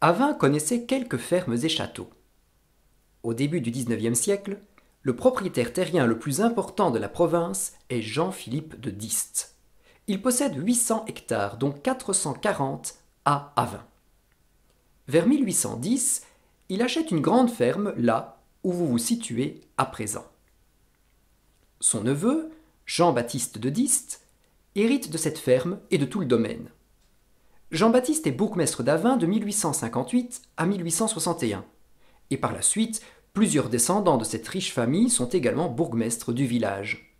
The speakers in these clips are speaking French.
Avin connaissait quelques fermes et châteaux. Au début du XIXe siècle, le propriétaire terrien le plus important de la province est Jean-Philippe de Diest. Il possède 800 hectares, dont 440 à Avin. Vers 1810, il achète une grande ferme là où vous vous situez à présent. Son neveu, Jean-Baptiste de Diest, hérite de cette ferme et de tout le domaine. Jean-Baptiste est bourgmestre d'Avin de 1858 à 1861, et par la suite, plusieurs descendants de cette riche famille sont également bourgmestres du village.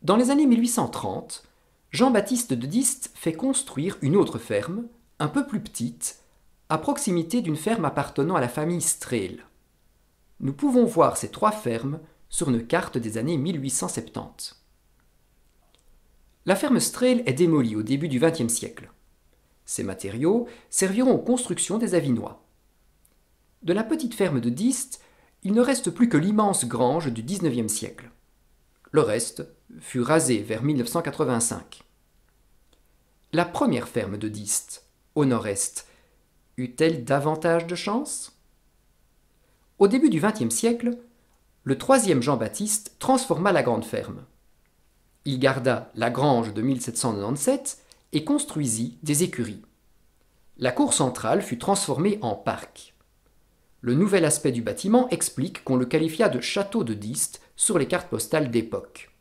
Dans les années 1830, Jean-Baptiste de Diest fait construire une autre ferme, un peu plus petite, à proximité d'une ferme appartenant à la famille Strel. Nous pouvons voir ces trois fermes sur une carte des années 1870. La ferme Strel est démolie au début du XXe siècle. Ces matériaux serviront aux constructions des Avinois. De la petite ferme de Diest, il ne reste plus que l'immense grange du XIXe siècle. Le reste fut rasé vers 1985. La première ferme de Diest, au nord-est, eut-elle davantage de chance? Au début du XXe siècle, le troisième Jean-Baptiste transforma la grande ferme. Il garda la grange de 1797 et construisit des écuries. La cour centrale fut transformée en parc. Le nouvel aspect du bâtiment explique qu'on le qualifia de château de Diest sur les cartes postales d'époque.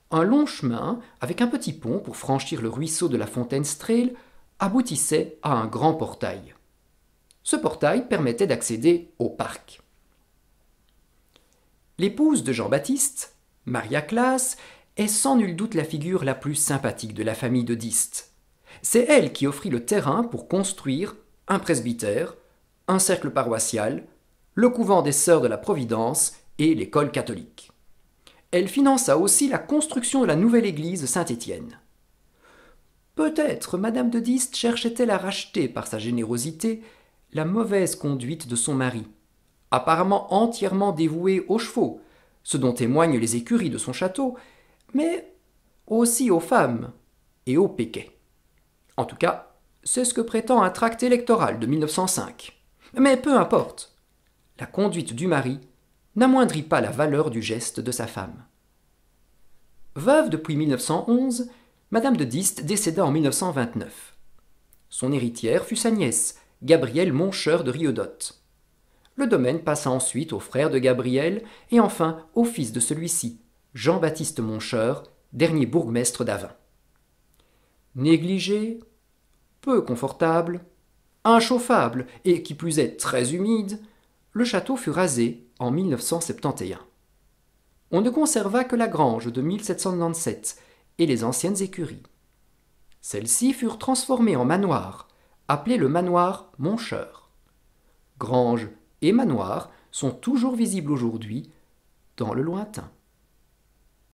Un long chemin, avec un petit pont pour franchir le ruisseau de la fontaine Strel, aboutissait à un grand portail. Ce portail permettait d'accéder au parc. L'épouse de Jean-Baptiste, Maria Claes, est sans nul doute la figure la plus sympathique de la famille de Diest. C'est elle qui offrit le terrain pour construire un presbytère, un cercle paroissial, le couvent des Sœurs de la Providence et l'école catholique. Elle finança aussi la construction de la nouvelle église Saint-Étienne. Peut-être Madame de Diest cherchait-elle à racheter par sa générosité la mauvaise conduite de son mari, apparemment entièrement dévoué aux chevaux, ce dont témoignent les écuries de son château, mais aussi aux femmes et aux péquets. En tout cas, c'est ce que prétend un tract électoral de 1905. Mais peu importe, la conduite du mari n'amoindrit pas la valeur du geste de sa femme. Veuve depuis 1911, Madame de Diest décéda en 1929. Son héritière fut sa nièce, Gabrielle Moncheur de Riodotte. Le domaine passa ensuite au frère de Gabriel et enfin au fils de celui-ci, Jean-Baptiste Moncheur, dernier bourgmestre d'Avin. Négligé, peu confortable, inchauffable et qui plus est très humide, le château fut rasé en 1971. On ne conserva que la grange de 1797 et les anciennes écuries. Celles-ci furent transformées en manoir, appelé le manoir Moncheur. Grange et manoir sont toujours visibles aujourd'hui dans le lointain.